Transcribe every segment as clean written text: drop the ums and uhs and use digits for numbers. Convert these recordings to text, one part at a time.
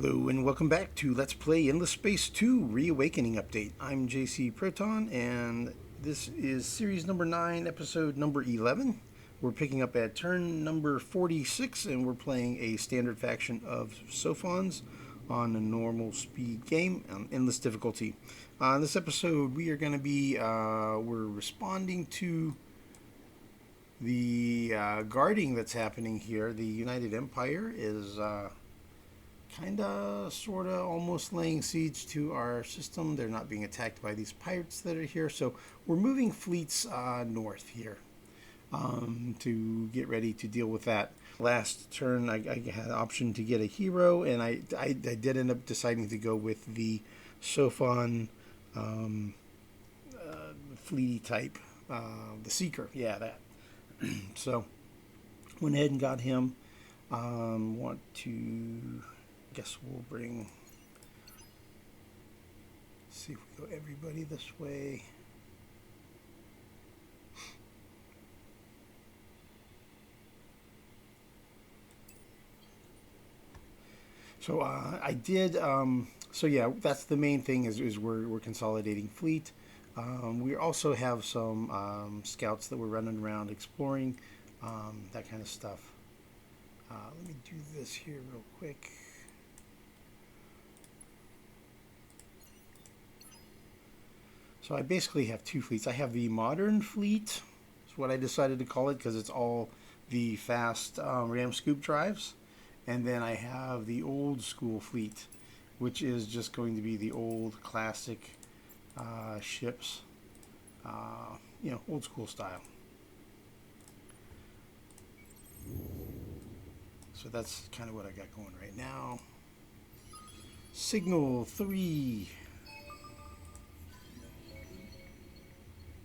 Hello and welcome back to Let's Play Endless Space 2 Reawakening Update. I'm JC Proton and this is series number 9, episode number 11. We're picking up at turn number 46 and we're playing a standard faction of Sophons on a normal speed game on endless difficulty. In this episode we are going to be we're responding to the guarding that's happening here. The United Empire is kinda, sorta, almost laying siege to our system. They're not being attacked by these pirates that are here, so we're moving fleets north here to get ready to deal with that. Last turn, I had an option to get a hero, and I did end up deciding to go with the Sophon fleety type, the Seeker. Yeah, that. So went ahead and got him. Want to. Guess we'll bring. See if we go everybody this way. So I did. So yeah, that's the main thing is we're consolidating fleet. We also have some scouts that we're running around exploring, that kind of stuff. Let me do this here real quick. So I basically have two fleets. I have the modern fleet, is what I decided to call it because it's all the fast ram scoop drives. And then I have the old school fleet, which is just going to be the old classic ships, old school style. So that's kind of what I got going right now. Signal 3.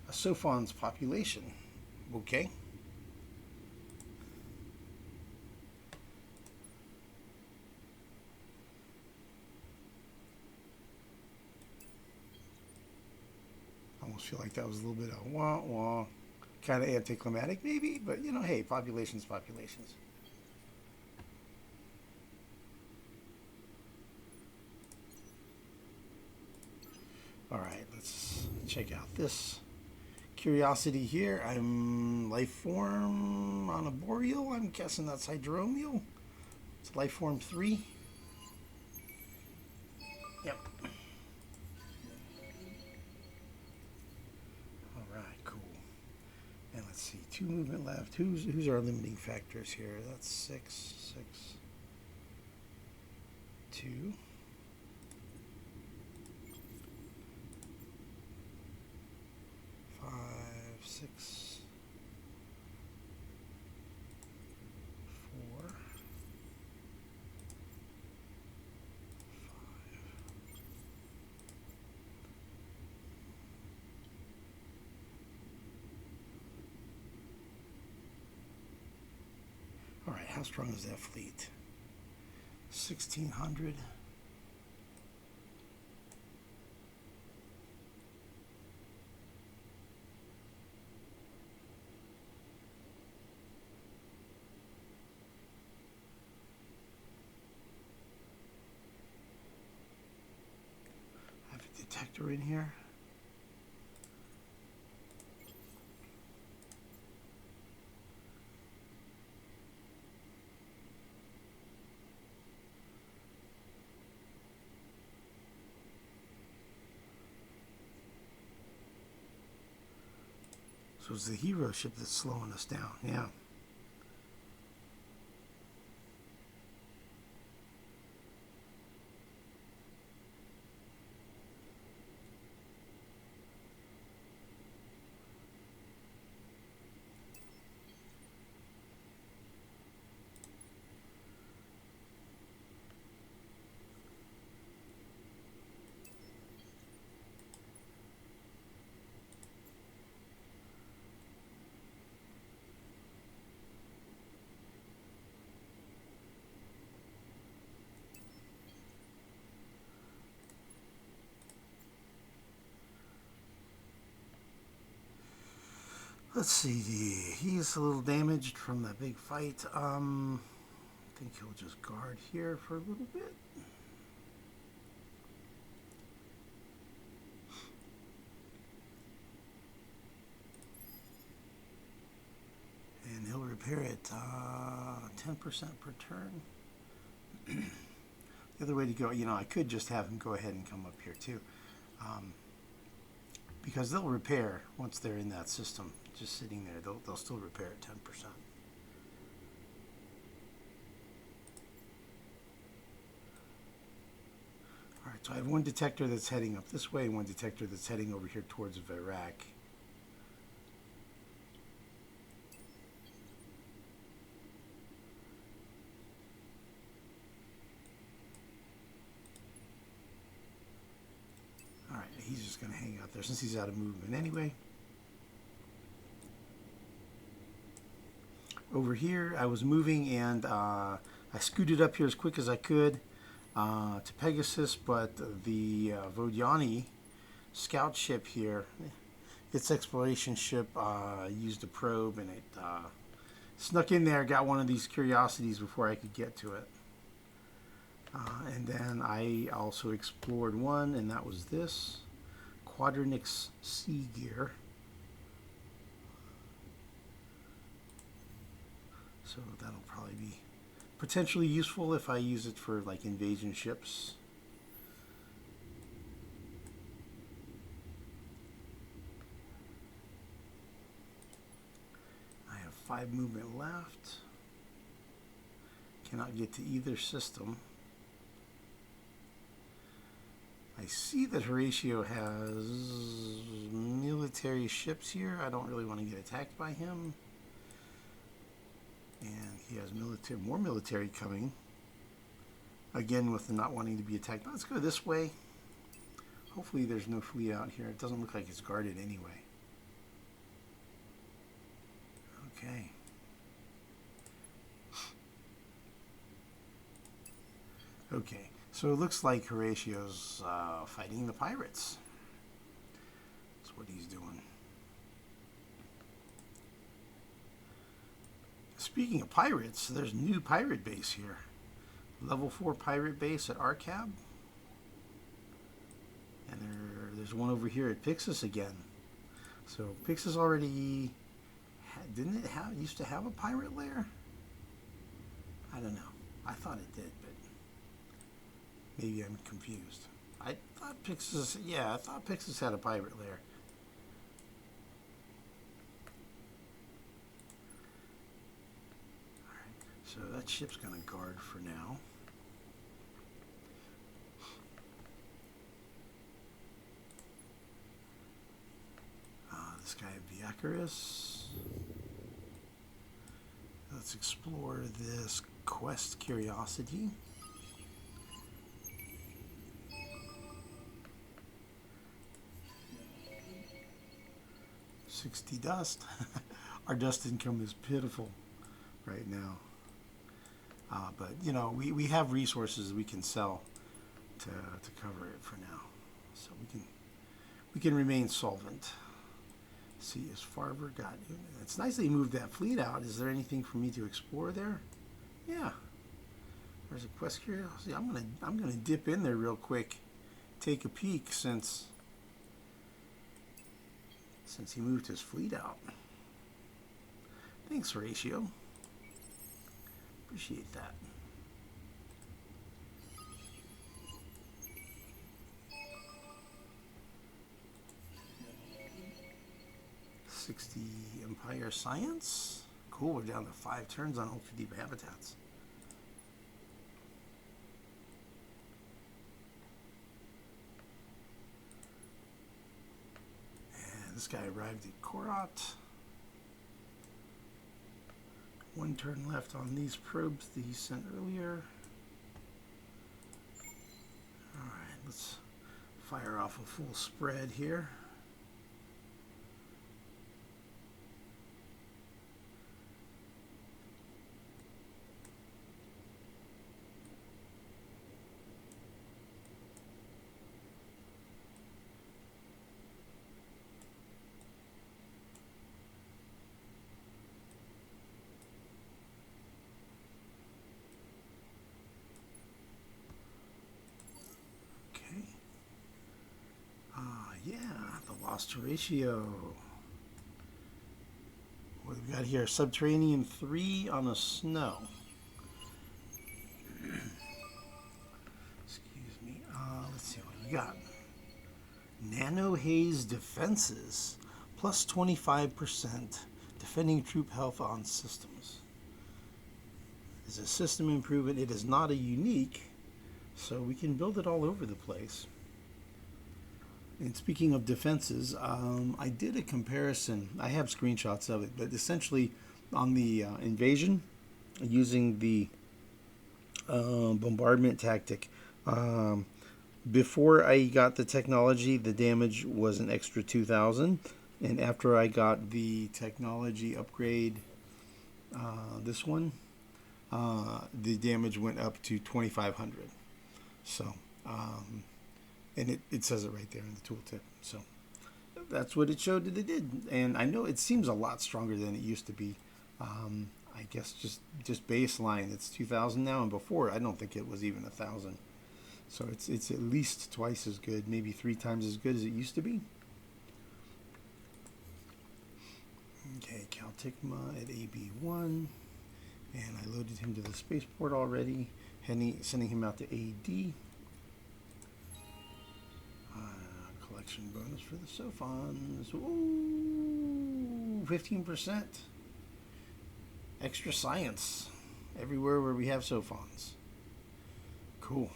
A Sophons population. Okay. Almost feel like that was a little bit of wah wah. Kind of anticlimactic maybe, but hey, populations. Alright, let's check out this curiosity here. I'm life form on a boreal. I'm guessing that's hydromial. It's life form 3. Yep. Alright, cool. And let's see, 2 movement left. Who's our limiting factors here? That's 6, 2. 6, 4, 5. All right, how strong is that fleet? 1,600. Detector in here. So it's the hero ship that's slowing us down. Yeah. Let's see, he's a little damaged from that big fight. I think he'll just guard here for a little bit. repair it 10% per turn. The other way to go, you know, I could just have them go ahead and come up here too. Because they'll repair once they're in that system. Just sitting there, they'll still repair at 10%. Alright, so I have one detector that's heading up this way, and one detector that's heading over here towards Vyrak. Alright, he's just going to hang out there since he's out of movement anyway. Over here, I was moving and I scooted up here as quick as I could to Pegasus, but the Vodjani scout ship here, its exploration ship, used a probe and it snuck in there, got one of these curiosities before I could get to it. And then I also explored one, and that was this Quadranix Sea Gear. So that'll probably be potentially useful if I use it for like invasion ships. I have 5 movement left. Cannot get to either system. I see that Horatio has military ships here. I don't really want to get attacked by him. And he has more military coming. Again, with the not wanting to be attacked. Let's go this way. Hopefully there's no fleet out here. It doesn't look like it's guarded anyway. Okay. Okay, so it looks like Horatio's fighting the pirates. That's what he's doing. Speaking of pirates, there's a new pirate base here. Level 4 pirate base at Arcab. And there's one over here at Pixis again. So Pixis already didn't it used to have a pirate lair? I don't know. I thought it did, but maybe I'm confused. I thought Pixis had a pirate lair. So that ship's going to guard for now. This guy Vyrak. Let's explore this quest curiosity. 60 dust. Our dust income is pitiful right now. But you know, we have resources we can sell to cover it for now, so we can remain solvent. See, is Farver got? It's nice that he moved that fleet out. Is there anything for me to explore there? Yeah, there's a quest curiosity. I'm gonna dip in there real quick, take a peek since he moved his fleet out. Thanks, Horatio. Appreciate that. $60 Empire Science. Cool, we're down to 5 turns on ultra deep habitats. And this guy arrived at Korat. 1 turn left on these probes that he sent earlier. Alright, let's fire off a full spread here. Yeah, the Lost Horatio. What we got here Subterranean 3 on the snow. Excuse me. Let's see what you got. Nano Haze Defenses. Plus 25%. Defending troop health on systems. It's a system improvement. It is not a unique, so we can build it all over the place. And speaking of defenses, I did a comparison. I have screenshots of it, but essentially on the invasion, using the bombardment tactic. Before I got the technology, the damage was an extra 2,000, and after I got the technology upgrade, this one, the damage went up to 2,500. So, and it says it right there in the tooltip. So that's what it showed that it did. And I know it seems a lot stronger than it used to be. I guess just baseline, it's 2,000 now, and before I don't think it was even 1,000. So it's at least twice as good, maybe 3 times as good as it used to be. Okay, Caltigma at AB1, and I loaded him to the spaceport already. Sending him out to AD. Collection bonus for the Sophons. Ooh, 15%. Extra science everywhere where we have Sophons. Cool.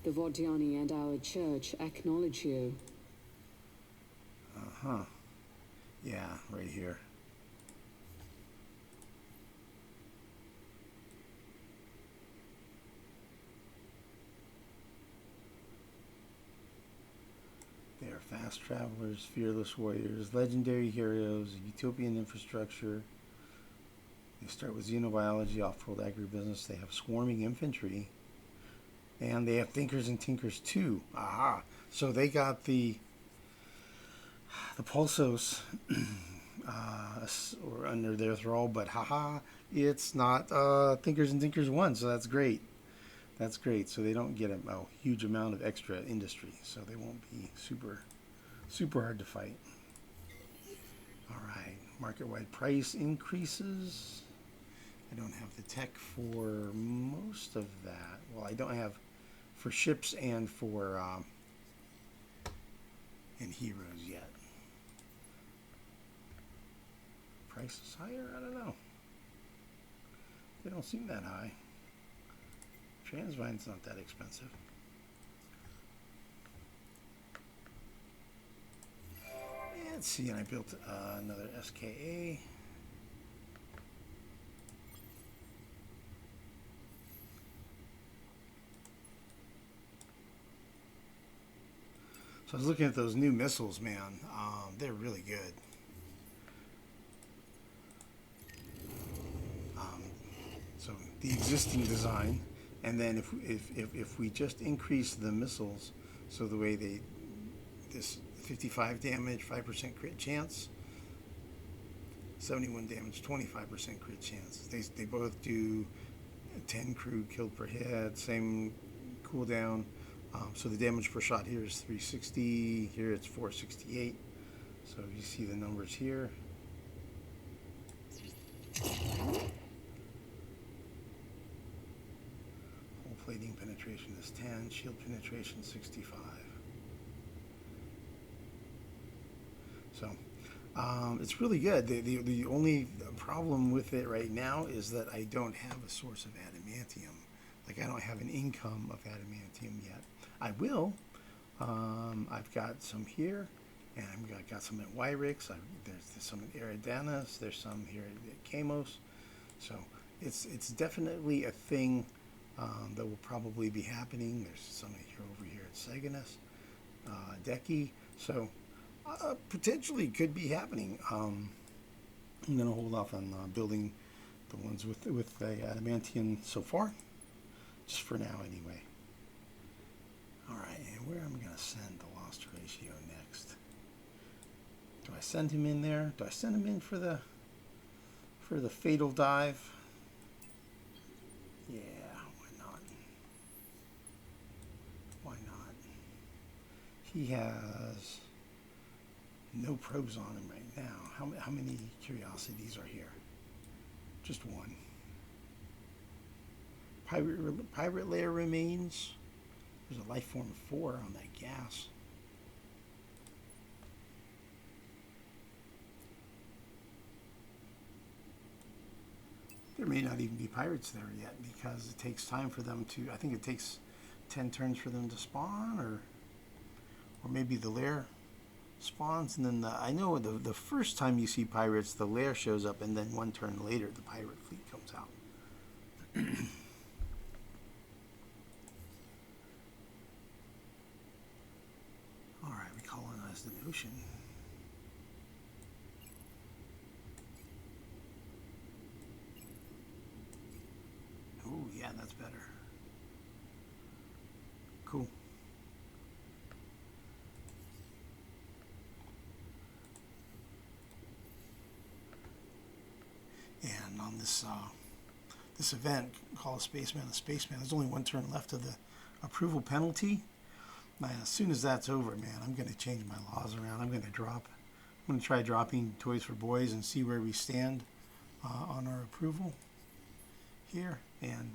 The Vodiani and our church acknowledge you. Uh-huh. Yeah, right here. They are fast travelers, fearless warriors, legendary heroes, utopian infrastructure. They start with xenobiology, off-world agribusiness. They have swarming infantry. And they have thinkers and tinkers too. Aha. So they got the pulsos or under their thrall, but haha, it's not thinkers and tinkers 1, so that's great. That's great. So they don't get a huge amount of extra industry, so they won't be super hard to fight. All right, market-wide price increases. I don't have the tech for most of that. Well, I don't have for ships and for and heroes yet. Price is higher? I don't know. They don't seem that high. Transvine's not that expensive. And let's see, and I built another SKA. So I was looking at those new missiles, man. They're really good. So the existing design, and then if we just increase the missiles, so the way this 55 damage, 5% crit chance, 71 damage, 25% crit chance. They both do 10 crew killed per hit, same cooldown. So the damage per shot here is 360. Here it's 468. So you see the numbers here. Hull plating penetration is 10. Shield penetration 65. So it's really good. The only problem with it right now is that I don't have a source of adamantium. Like I don't have an income of adamantium yet. I will. I've got some here, and I've got some at Vyrak. There's some at Eridanus. There's some here at Kamos. So it's definitely a thing that will probably be happening. There's some over here at Seganus, Deki. So potentially could be happening. I'm gonna hold off on building the ones with the adamantium so far, just for now anyway. All right, and where am I going to send the lost ratio next? Do I send him in there? Do I send him in for the fatal dive? Yeah, why not? Why not? He has no probes on him right now. How many curiosities are here? Just one. Pirate layer remains. There's a life form 4 on that gas. There may not even be pirates there yet because it takes time for them to, I think it takes 10 turns for them to spawn, or maybe the lair spawns and then I know the first time you see pirates, the lair shows up and then 1 turn later the pirate fleet comes out. Alright, we colonize the ocean. Oh, yeah, that's better. Cool. And on this this event, call a Spaceman a Spaceman, there's only 1 turn left of the approval penalty. Now, as soon as that's over, man, I'm going to change my laws around. I'm going to try dropping Toys for Boys and see where we stand on our approval here, and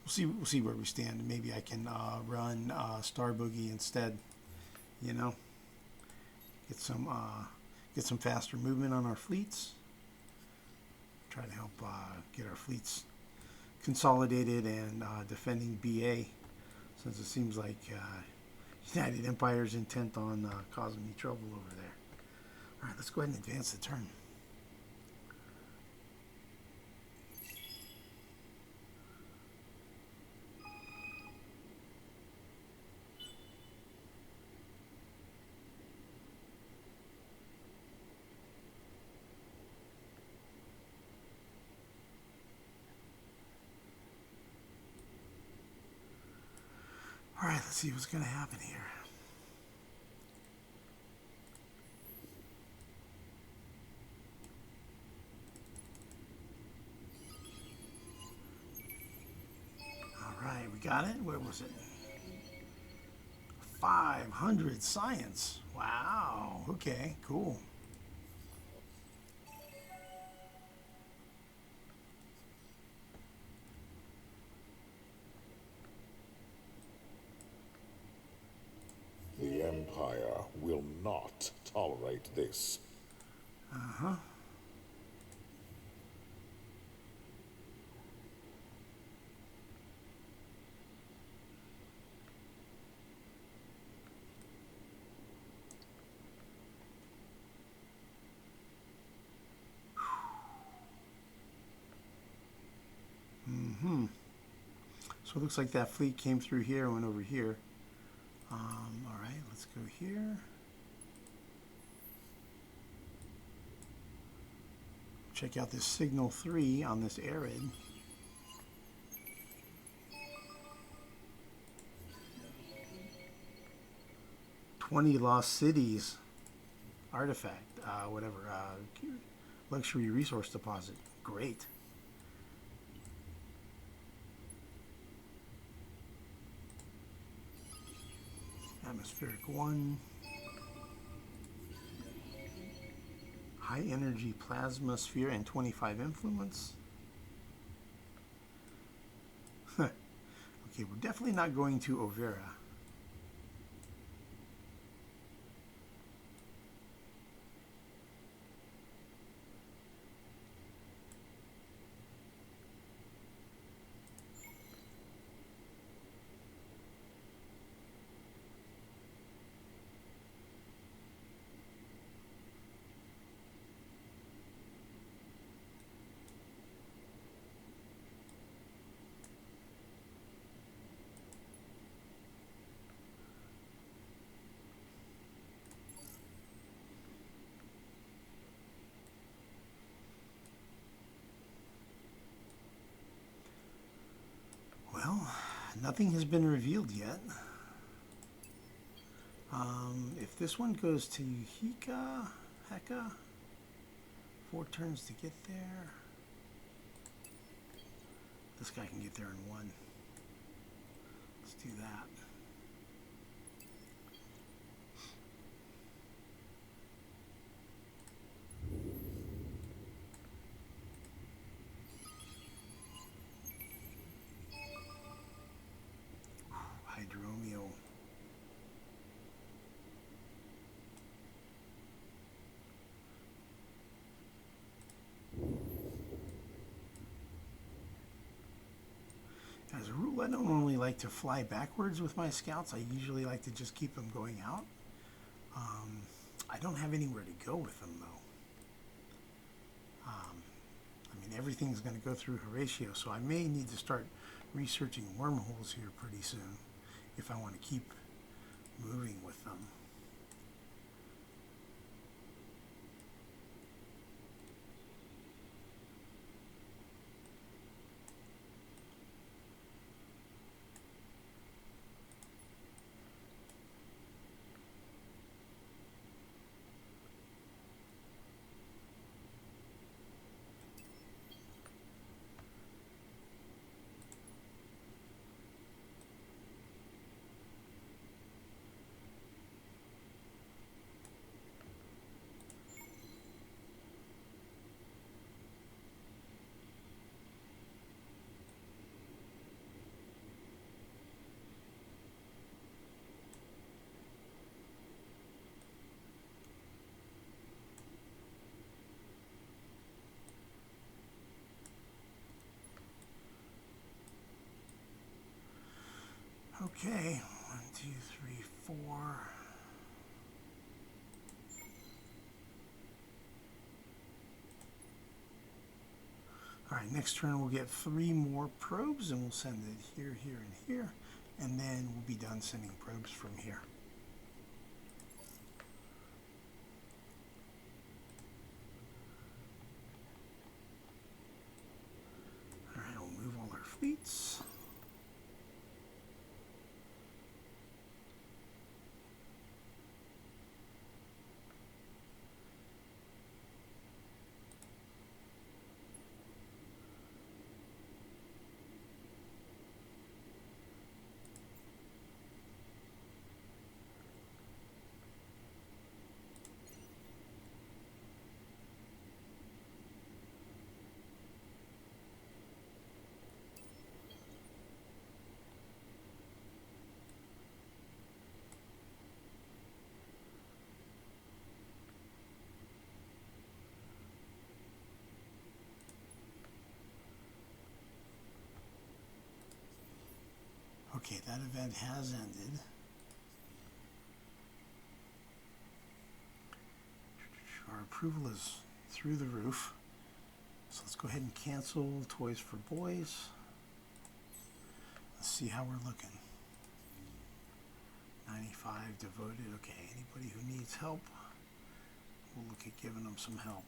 we'll see where we stand. Maybe I can run Star Boogie instead. You know, get some faster movement on our fleets. Try to help get our fleets consolidated and defending BA, since it seems like United Empire's intent on causing me trouble over there. All right, let's go ahead and advance the turn. All right, let's see what's going to happen here. All right, we got it. Where was it? 500 science. Wow. Okay, cool. The Empire will not tolerate this. Uh-huh. Mm-hmm. So it looks like that fleet came through here and went over here. All right, let's go here. Check out this signal 3 on this arid. "20 lost cities artifact, luxury resource deposit." Great. Atmospheric 1. High energy plasma sphere and 25 influence. Okay, we're definitely not going to Overa. Well, nothing has been revealed yet. If this one goes to Heka, 4 turns to get there. This guy can get there in 1. Let's do that. I don't normally like to fly backwards with my scouts. I usually like to just keep them going out. I don't have anywhere to go with them, though. I mean, everything's going to go through Horatio, so I may need to start researching wormholes here pretty soon if I want to keep moving with them. Okay, 1, 2, 3, 4. All right, next turn we'll get 3 more probes and we'll send it here, here, and here. And then we'll be done sending probes from here. All right, we'll move all our fleets. Okay, that event has ended. Our approval is through the roof. So let's go ahead and cancel Toys for Boys. Let's see how we're looking. 95 devoted. Okay, anybody who needs help, we'll look at giving them some help.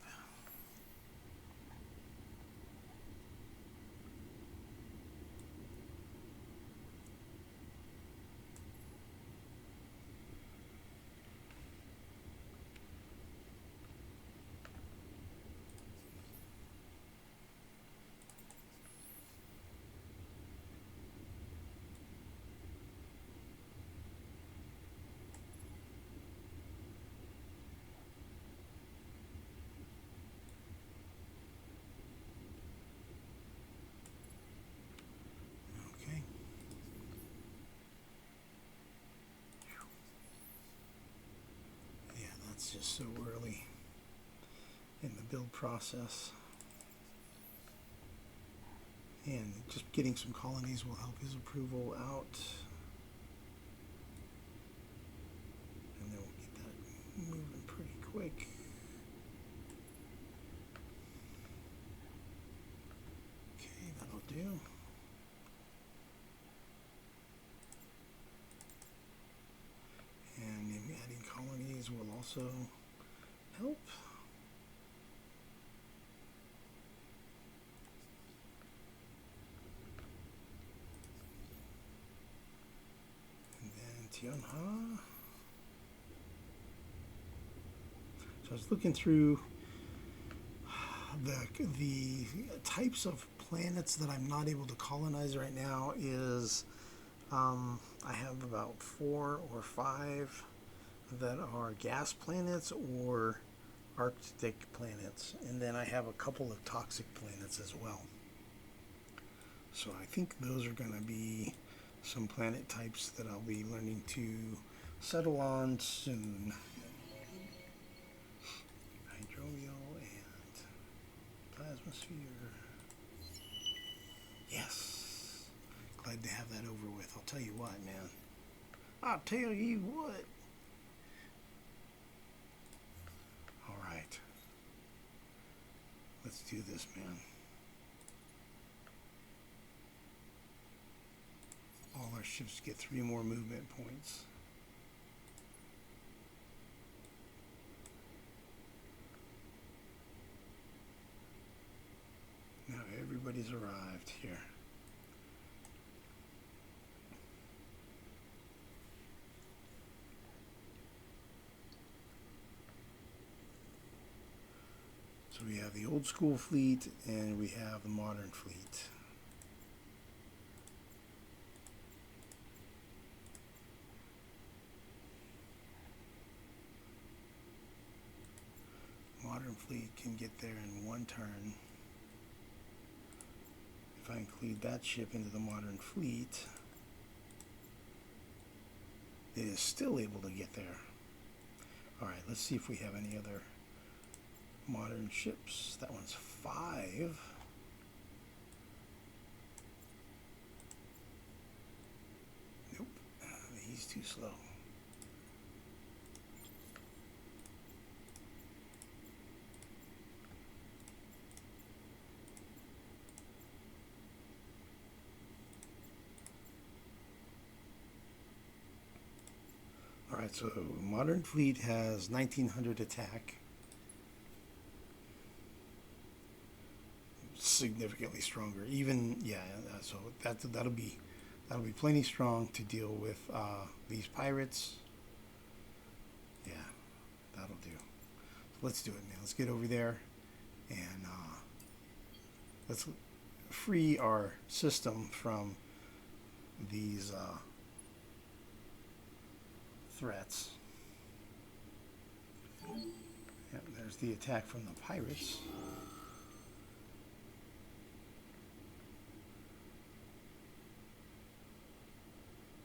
It's just so early in the build process. And just getting some colonies will help his approval out. And then we'll get that moving pretty quick. Okay, that'll do. And maybe adding colonies will also help. And then Tionha. So I was looking through the types of planets that I'm not able to colonize right now is I have about 4 or 5 that are gas planets or Arctic planets, and then I have a couple of toxic planets as well. So I think those are going to be some planet types that I'll be learning to settle on soon. Hydrobial and plasmasphere. Yes. glad to have that over with. I'll tell you what, man. I'll tell you what. All right. Let's do this, man. All our ships get 3 more movement points. Now everybody's arrived here. So we have the old school fleet and we have the modern fleet. Modern fleet can get there in 1 turn. If I include that ship into the modern fleet, it is still able to get there. Alright, let's see if we have any other modern ships. That one's 5. Nope, he's too slow. Alright, so modern fleet has 1900 attack. Significantly stronger. Even, yeah, so that'll be plenty strong to deal with these pirates. Yeah, that'll do. So let's do it, man. Let's get over there and let's free our system from these threats. Yep, there's the attack from the pirates.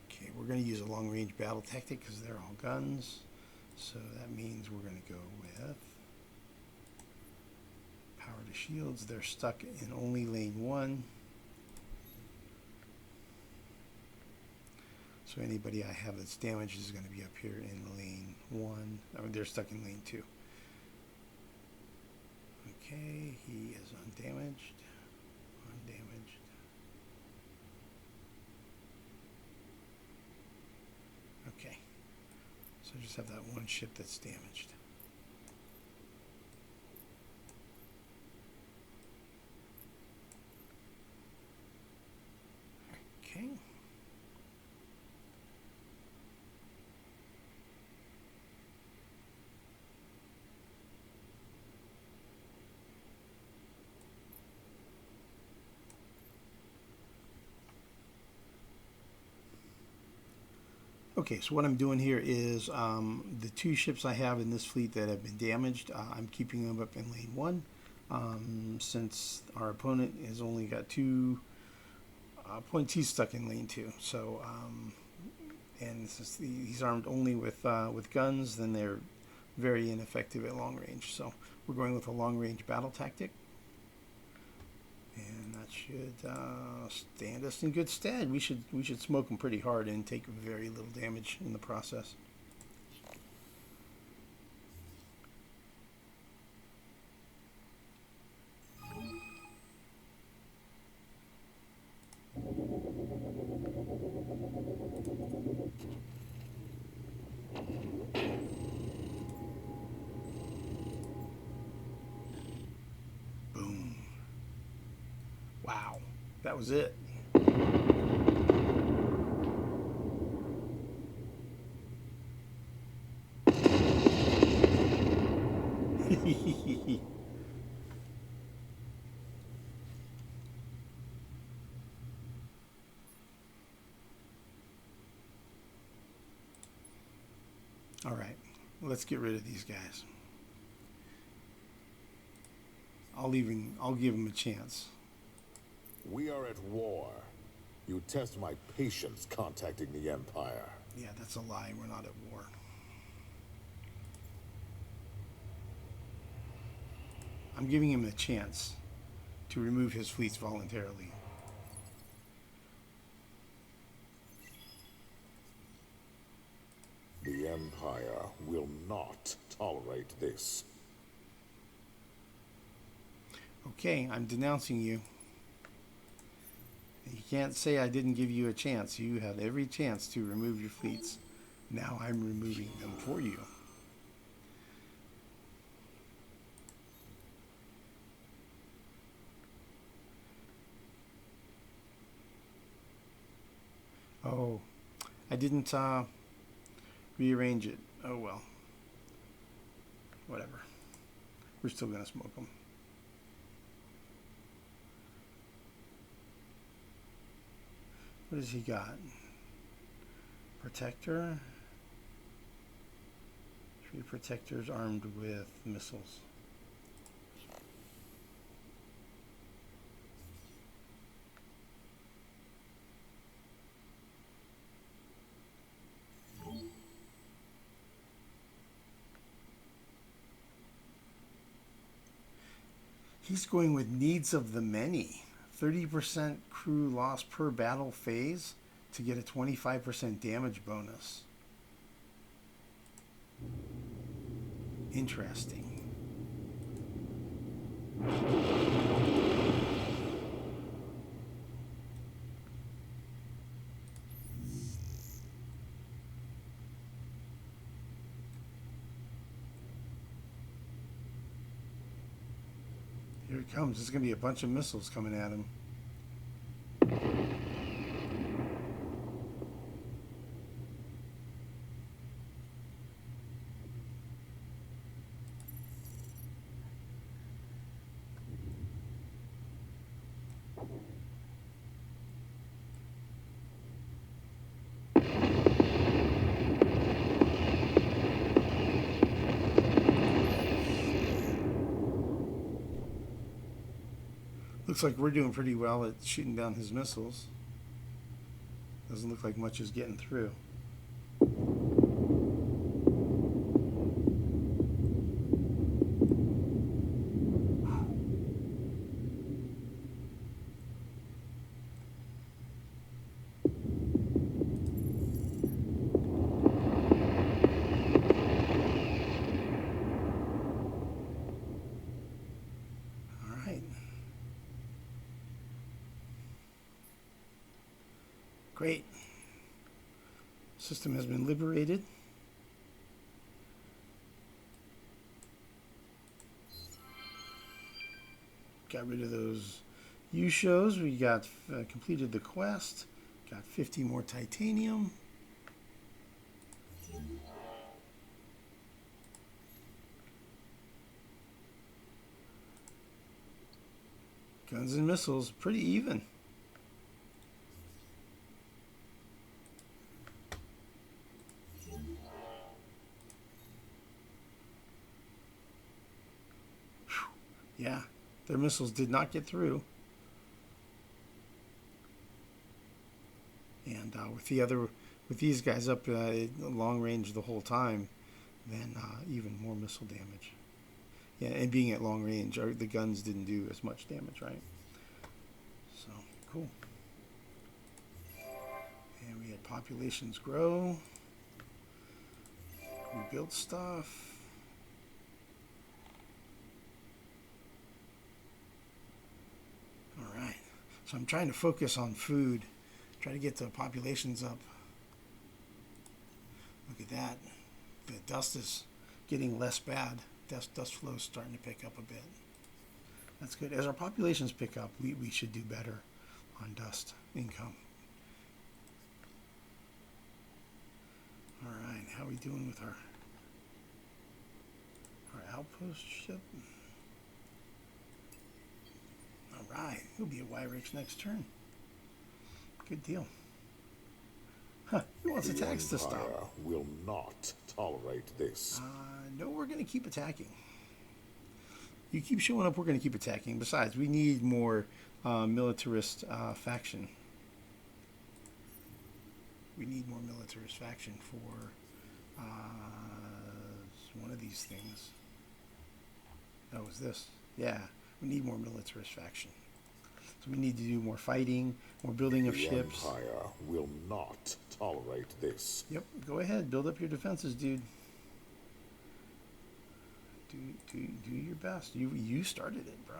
Okay, we're going to use a long-range battle tactic because they're all guns. So that means we're going to go with power to shields. They're stuck in only lane 1. So anybody I have that's damaged is going to be up here in lane 1. I mean, they're stuck in lane 2. Okay, he is undamaged. Undamaged. Okay. So just have that one ship that's damaged. Okay. Okay, so what I'm doing here is the 2 ships I have in this fleet that have been damaged, I'm keeping them up in lane 1. Since our opponent has only got 2 points, he's stuck in lane 2. So, and since he's armed only with guns, then they're very ineffective at long range. So we're going with a long range battle tactic. And that should stand us in good stead. We should smoke them pretty hard and take very little damage in the process. Boom. Wow, that was it. All right, let's get rid of these guys. I'll give them a chance. We are at war. You test my patience contacting the Empire. Yeah, that's a lie. We're not at war. I'm giving him a chance to remove his fleets voluntarily. Empire will not tolerate this. Okay, I'm denouncing you. You can't say I didn't give you a chance. You had every chance to remove your fleets. Now I'm removing them for you. Oh, I didn't rearrange it. Oh well. Whatever. We're still going to smoke them. What has he got? Protector. 3 protectors armed with missiles. He's going with needs of the many. 30% crew loss per battle phase to get a 25% damage bonus. Interesting. Here it comes. There's going to be a bunch of missiles coming at him. Looks like we're doing pretty well at shooting down his missiles. Doesn't look like much is getting through. Great. System has been liberated. Got rid of those U-shows. We got completed the quest. Got 50 more titanium. Guns and missiles, pretty even. Yeah, their missiles did not get through. And with these guys up long range the whole time, then even more missile damage. Yeah, and being at long range, the guns didn't do as much damage, right? So, cool. And we had populations grow. We built stuff. All right. So I'm trying to focus on food. Try to get the populations up. Look at that. The dust is getting less bad. Dust flow is starting to pick up a bit. That's good. As our populations pick up, we should do better on dust income. All right, how are we doing with our outpost ship? All right, he'll be at Vyrak's next turn. Good deal. Huh, he wants attacks to stop. Empire will not tolerate this. No, we're going to keep attacking. You keep showing up, we're going to keep attacking. Besides, we need more militarist faction. We need more militarist faction for one of these things. That was this. Yeah, we need more militarist faction. So we need to do more fighting, more building of The ships. Empire will not tolerate this. Yep, go ahead, build up your defenses, dude. Do your best. You started it, bro.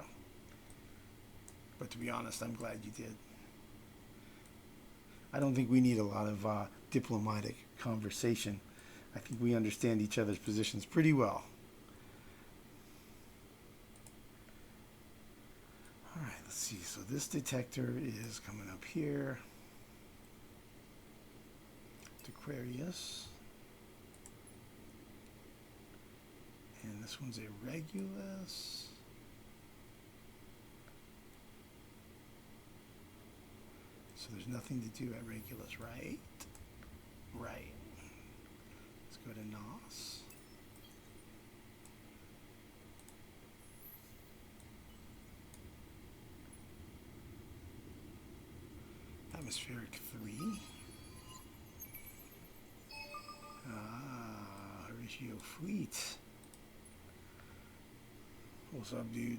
But to be honest, I'm glad you did. I don't think we need a lot of diplomatic conversation. I think we understand each other's positions pretty well. All right, let's see. So this detector is coming up here. Aquarius. And this one's a Regulus. So there's nothing to do at Regulus, right? Right. Let's go to Nos. Atmospheric 3. Horatio Fleet. What's up, dude?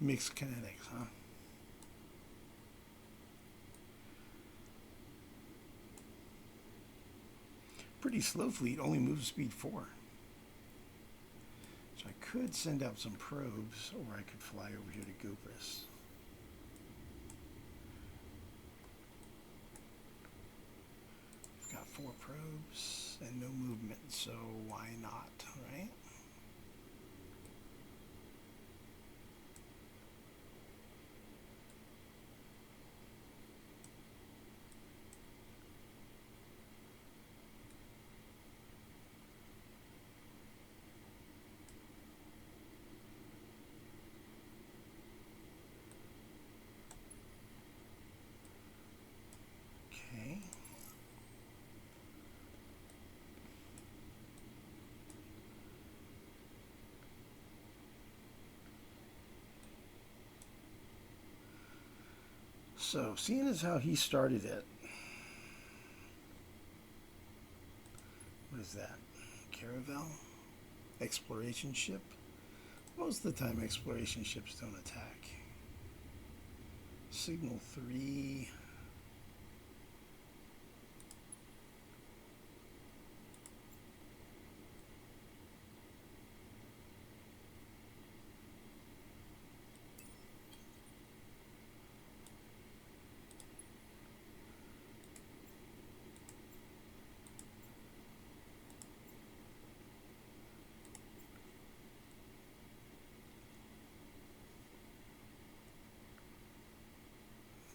Mixed kinetics, huh? Pretty slow fleet, only moves speed 4. So I could send out some probes, or I could fly over here to Gopris. We've got 4 probes and no movement, so why not, right? Okay. So, seeing as how he started it, what is that? Caravel? Exploration ship? Most of the time, exploration ships don't attack. Signal 3.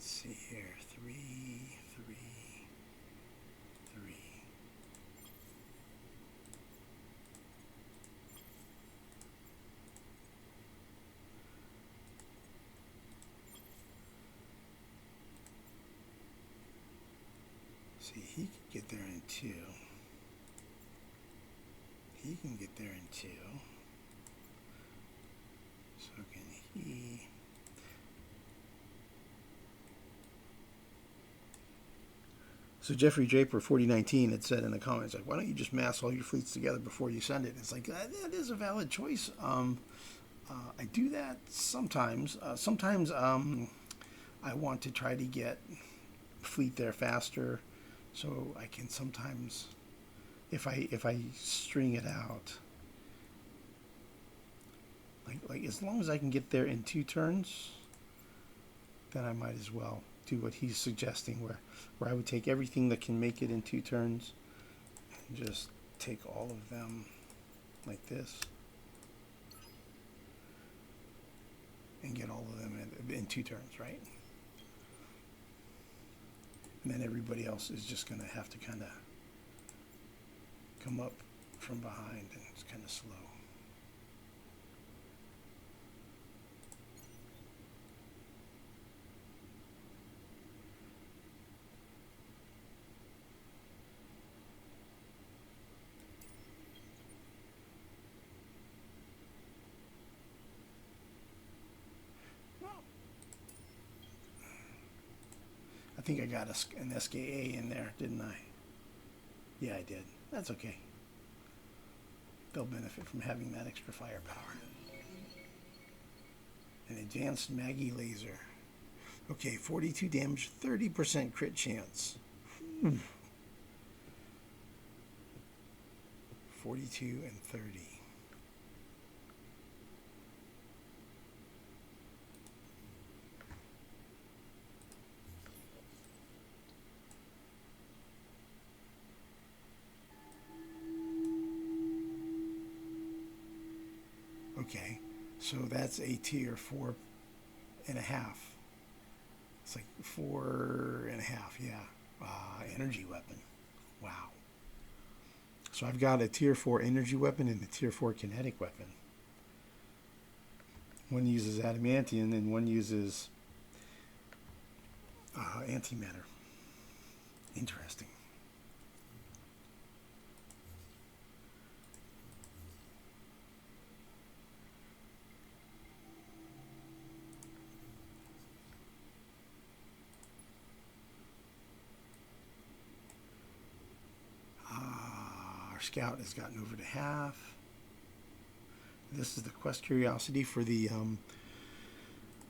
See here, 3, 3, 3. See, he can get there in 2. He can get there in 2. So can he... So Jeffrey Draper 4019 had said in the comments, like, why don't you just mass all your fleets together before you send it? It's like, that is a valid choice. I do that sometimes. Sometimes I want to try to get fleet there faster, so I can sometimes, if I string it out, like as long as I can get there in 2 turns, then I might as well do what he's suggesting, where I would take everything that can make it in 2 turns and just take all of them like this and get all of them in 2 turns, right? And then everybody else is just going to have to kind of come up from behind, and it's kind of slow. I think I got an SKA in there, didn't I? Yeah, I did. That's okay. they'll benefit from having that extra firepower. An advanced Maggie laser. Okay, 42 damage, 30% crit chance. 42 and 30. Okay, so that's a tier 4.5. It's like 4.5, yeah. Energy weapon. Wow. So I've got a tier 4 energy weapon and a tier 4 kinetic weapon. One uses adamantium and one uses antimatter. Interesting. Scout has gotten over to half. This is the quest curiosity for the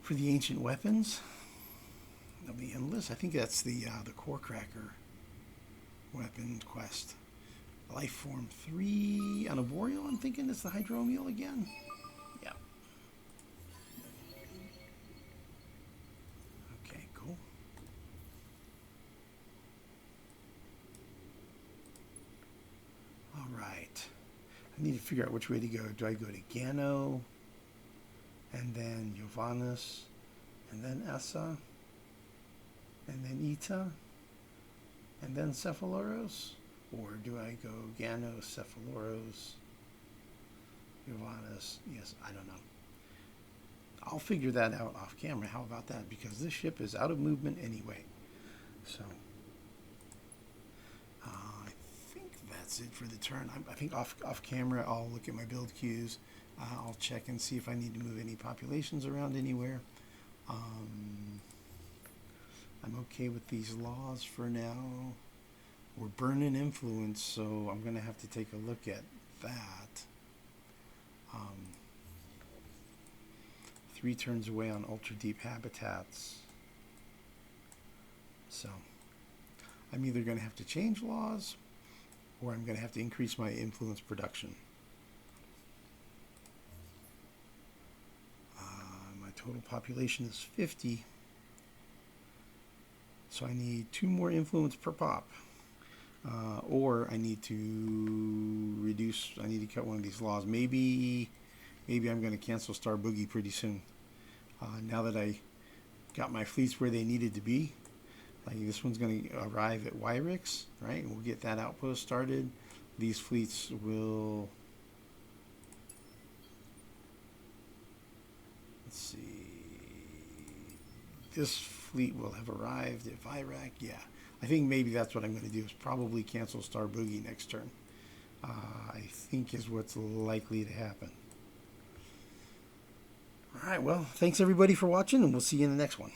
ancient weapons of the endless. I think that's the core cracker weapon quest. Life form 3 on a boreal. I'm thinking it's the hydromial again. Yeah. Okay, cool. All right. I need to figure out which way to go. Do I go to Gano, and then Jovanus, and then Essa, and then Ita, and then Cephaloros? Or do I go Gano, Cephaloros, Jovanus? Yes, I don't know. I'll figure that out off camera. How about that? Because this ship is out of movement anyway. So I think that's it for the turn. I think off camera I'll look at my build queues. I'll check and see if I need to move any populations around anywhere. I'm okay with these laws for now. We're burning influence, so I'm going to have to take a look at that. 3 turns away on ultra deep habitats. So I'm either going to have to change laws, or I'm going to have to increase my influence production. My total population is 50, so I need 2 more influence per pop. Or I need to reduce, I need to cut one of these laws. Maybe I'm going to cancel Star Boogie pretty soon. Now that I got my fleets where they needed to be. Like this one's going to arrive at Vyrak, right? We'll get that outpost started. These fleets will, let's see, this fleet will have arrived at Vyrak. Yeah, I think maybe that's what I'm going to do, is probably cancel Star Boogie next turn. I think is what's likely to happen. All right, well, thanks everybody for watching, and we'll see you in the next one.